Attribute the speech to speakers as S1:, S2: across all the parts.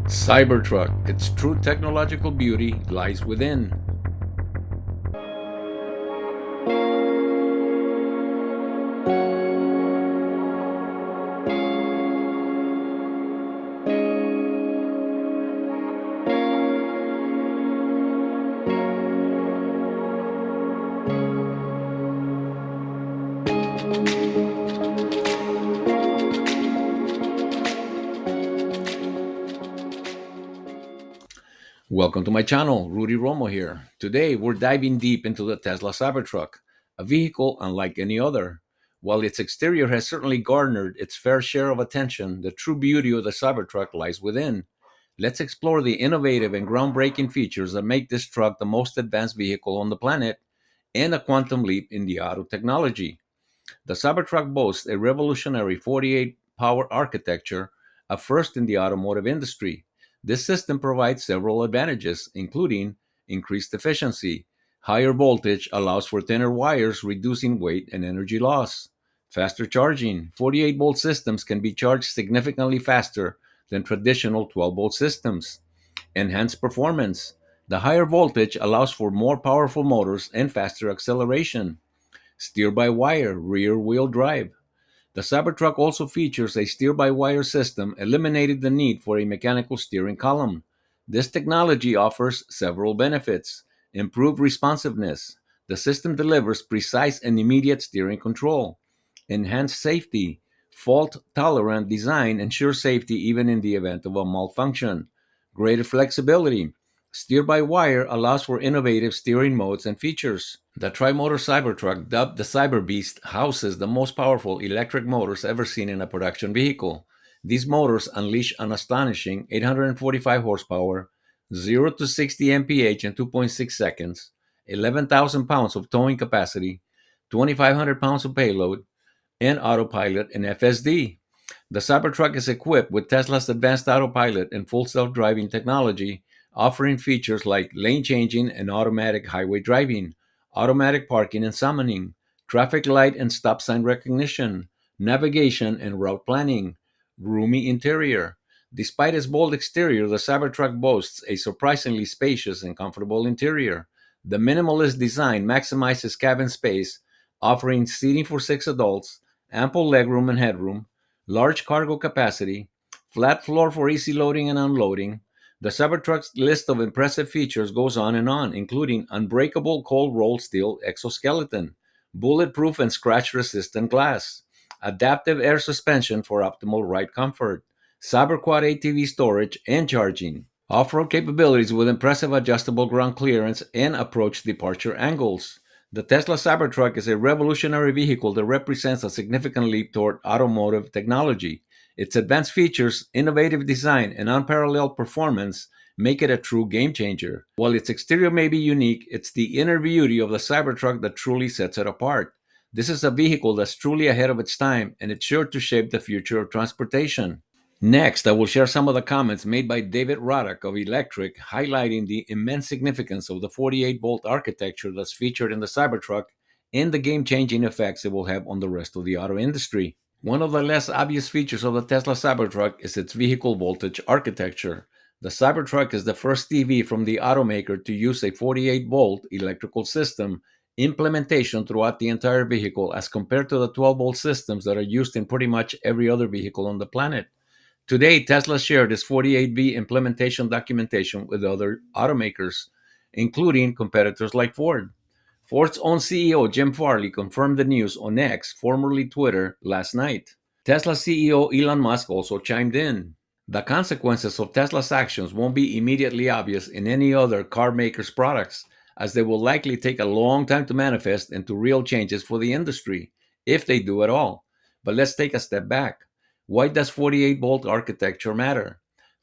S1: Cybertruck, its true technological beauty lies within. Welcome to my channel, Rudy Romo here. Today, we're diving deep into the Tesla Cybertruck, a vehicle unlike any other. While its exterior has certainly garnered its fair share of attention, the true beauty of the Cybertruck lies within. Let's explore the innovative and groundbreaking features that make this truck the most advanced vehicle on the planet and a quantum leap in the auto technology. The Cybertruck boasts a revolutionary 48 power architecture, a first in the automotive industry. This system provides several advantages, including increased efficiency. Higher voltage allows for thinner wires, reducing weight and energy loss. Faster charging. 48-volt systems can be charged significantly faster than traditional 12-volt systems. Enhanced performance. The higher voltage allows for more powerful motors and faster acceleration. Steer-by-wire rear-wheel drive. The Cybertruck also features a steer-by-wire system, eliminating the need for a mechanical steering column. This technology offers several benefits. Improved responsiveness. The system delivers precise and immediate steering control. Enhanced safety. Fault-tolerant design ensures safety even in the event of a malfunction. Greater flexibility. Steer-by-wire allows for innovative steering modes and features. The tri-motor Cybertruck, dubbed the Cyber Beast, houses the most powerful electric motors ever seen in a production vehicle. These motors unleash an astonishing 845 horsepower, 0 to 60 mph in 2.6 seconds, 11,000 pounds of towing capacity, 2,500 pounds of payload, and autopilot and FSD. The Cybertruck is equipped with Tesla's advanced autopilot and full self-driving technology, offering features like lane changing and automatic highway driving, automatic parking and summoning, traffic light and stop sign recognition, navigation and route planning, roomy interior. Despite its bold exterior, the Cybertruck boasts a surprisingly spacious and comfortable interior. The minimalist design maximizes cabin space, offering seating for 6 adults, ample legroom and headroom, large cargo capacity, flat floor for easy loading and unloading. The Cybertruck's list of impressive features goes on, including unbreakable cold rolled steel exoskeleton, bulletproof and scratch resistant glass, adaptive air suspension for optimal ride comfort, CyberQuad ATV storage and charging, off-road capabilities with impressive adjustable ground clearance and approach departure angles. The Tesla Cybertruck is a revolutionary vehicle that represents a significant leap toward automotive technology. Its advanced features, innovative design, and unparalleled performance make it a true game changer. While its exterior may be unique, it's the inner beauty of the Cybertruck that truly sets it apart. This is a vehicle that's truly ahead of its time, and it's sure to shape the future of transportation. Next, I will share some of the comments made by David Roddick of Electric, highlighting the immense significance of the 48-volt architecture that's featured in the Cybertruck and the game-changing effects it will have on the rest of the auto industry. One of the less obvious features of the Tesla Cybertruck is its vehicle voltage architecture. The Cybertruck is the first EV from the automaker to use a 48-volt electrical system implementation throughout the entire vehicle as compared to the 12-volt systems that are used in pretty much every other vehicle on the planet. Today, Tesla shared its 48V implementation documentation with other automakers, including competitors like Ford. Ford's own CEO, Jim Farley, confirmed the news on X, formerly Twitter, last night. Tesla CEO Elon Musk also chimed in. The consequences of Tesla's actions won't be immediately obvious in any other car maker's products, as they will likely take a long time to manifest into real changes for the industry, if they do at all. But let's take a step back. Why does 48-volt architecture matter?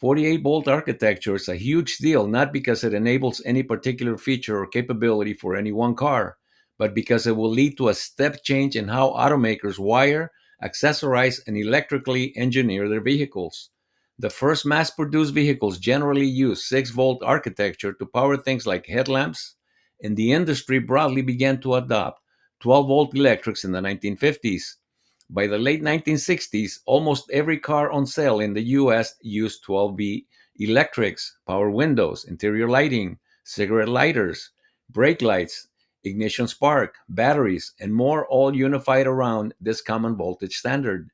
S1: 48-volt architecture is a huge deal not because it enables any particular feature or capability for any one car, but because it will lead to a step change in how automakers wire, accessorize, and electrically engineer their vehicles. The first mass-produced vehicles generally use 6-volt architecture to power things like headlamps, and the industry broadly began to adopt 12-volt electrics in the 1950s. By the late 1960s, almost every car on sale in the US used 12V electrics, power windows, interior lighting, cigarette lighters, brake lights, ignition spark, batteries, and more, all unified around this common voltage standard.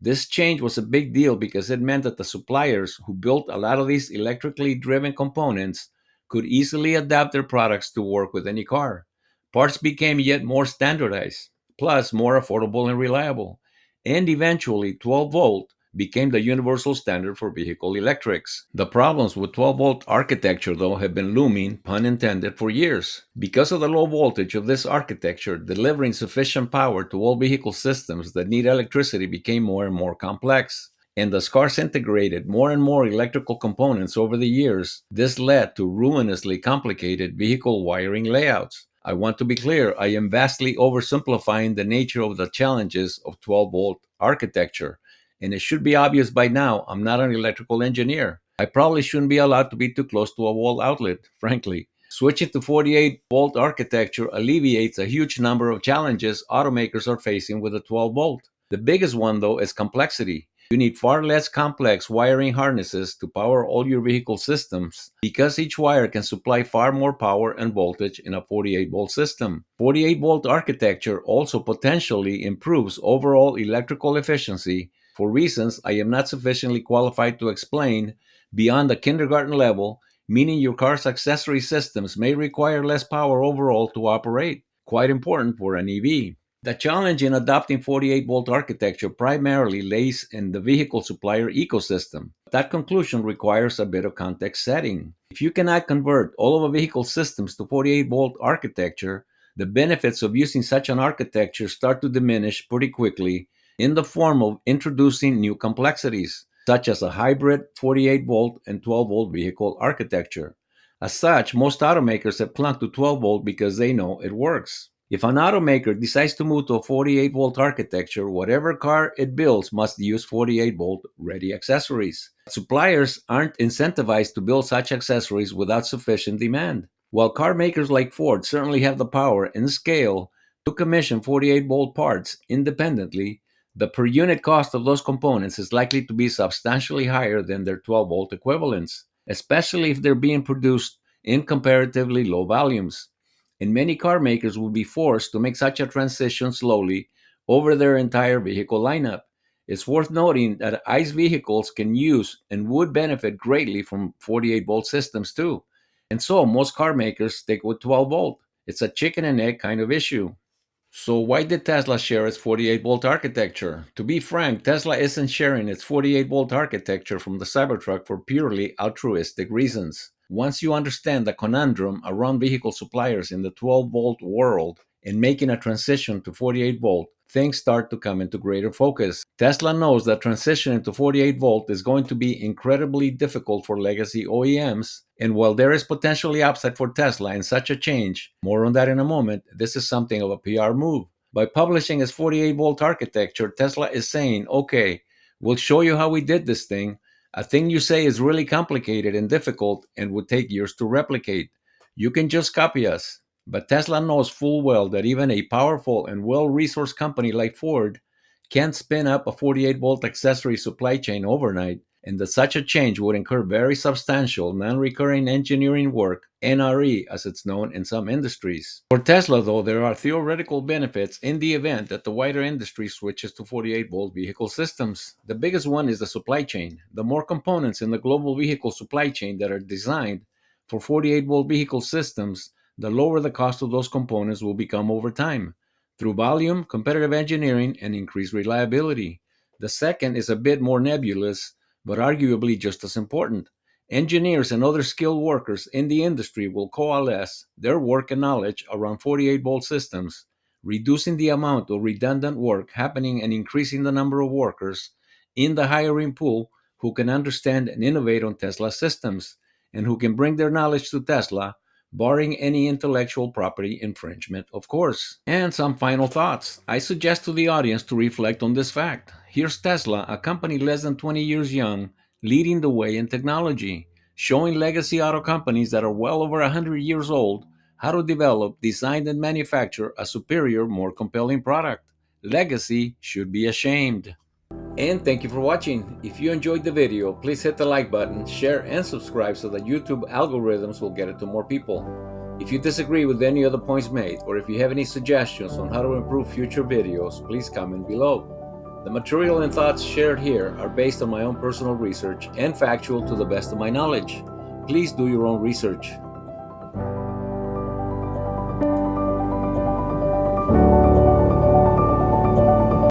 S1: This change was a big deal because it meant that the suppliers who built a lot of these electrically driven components could easily adapt their products to work with any car. Parts became yet more standardized, plus more affordable and reliable. And eventually, 12 volt became the universal standard for vehicle electrics. The problems with 12 volt architecture, though, have been looming, pun intended, for years. Because of the low voltage of this architecture, delivering sufficient power to all vehicle systems that need electricity became more and more complex. And as cars integrated more and more electrical components over the years, this led to ruinously complicated vehicle wiring layouts. I want to be clear, I am vastly oversimplifying the nature of the challenges of 12 volt architecture. And it should be obvious by now, I'm not an electrical engineer. I probably shouldn't be allowed to be too close to a wall outlet, frankly. Switching to 48 volt architecture alleviates a huge number of challenges automakers are facing with a 12 volt. The biggest one, though, is complexity. You need far less complex wiring harnesses to power all your vehicle systems because each wire can supply far more power and voltage in a 48 volt system. 48 volt architecture also potentially improves overall electrical efficiency for reasons I am not sufficiently qualified to explain beyond the kindergarten level, meaning your car's accessory systems may require less power overall to operate. Quite important for an EV. The challenge in adopting 48 volt architecture primarily lays in the vehicle supplier ecosystem. That conclusion requires a bit of context setting. If you cannot convert all of a vehicle systems to 48 volt architecture, the benefits of using such an architecture start to diminish pretty quickly in the form of introducing new complexities, such as a hybrid 48 volt and 12 volt vehicle architecture. As such, most automakers have clung to 12 volt because they know it works. If an automaker decides to move to a 48 volt architecture, whatever car it builds must use 48 volt ready accessories. Suppliers aren't incentivized to build such accessories without sufficient demand. While car makers like Ford certainly have the power and scale to commission 48 volt parts independently, the per unit cost of those components is likely to be substantially higher than their 12 volt equivalents, especially if they're being produced in comparatively low volumes. And many car makers will be forced to make such a transition slowly over their entire vehicle lineup. It's worth noting that ICE vehicles can use and would benefit greatly from 48 volt systems too. And so most car makers stick with 12 volt. It's a chicken and egg kind of issue. So why did Tesla share its 48 volt architecture? To be frank, Tesla isn't sharing its 48 volt architecture from the Cybertruck for purely altruistic reasons. Once you understand the conundrum around vehicle suppliers in the 12 volt world and making a transition to 48 volt, things start to come into greater focus. Tesla knows that transitioning to 48 volt is going to be incredibly difficult for legacy OEMs, and while there is potentially upside for Tesla in such a change, more on that in a moment, this is something of a PR move. By publishing its 48 volt architecture, Tesla is saying, okay, we'll show you how we did this thing. A thing you say is really complicated and difficult and would take years to replicate. You can just copy us. But Tesla knows full well that even a powerful and well-resourced company like Ford can't spin up a 48 volt accessory supply chain overnight, and that such a change would incur very substantial non-recurring engineering work, NRE as it's known in some industries. For Tesla, though, there are theoretical benefits in the event that the wider industry switches to 48 volt vehicle systems. The biggest one is the supply chain. The more components in the global vehicle supply chain that are designed for 48 volt vehicle systems, the lower the cost of those components will become over time through volume, competitive engineering, and increased reliability. The second is a bit more nebulous, but arguably just as important. Engineers and other skilled workers in the industry will coalesce their work and knowledge around 48 volt systems, reducing the amount of redundant work happening and increasing the number of workers in the hiring pool who can understand and innovate on Tesla systems and who can bring their knowledge to Tesla, barring any intellectual property infringement, of course. And some final thoughts. I suggest to the audience to reflect on this fact. Here's Tesla, a company less than 20 years young, leading the way in technology, showing legacy auto companies that are well over 100 years old how to develop, design, and manufacture a superior, more compelling product. Legacy should be ashamed. And thank you for watching. If you enjoyed the video, please hit the like button, share, and subscribe so that YouTube algorithms will get it to more people. If you disagree with any of the points made, or if you have any suggestions on how to improve future videos, please comment below. The material and thoughts shared here are based on my own personal research and factual to the best of my knowledge. Please do your own research.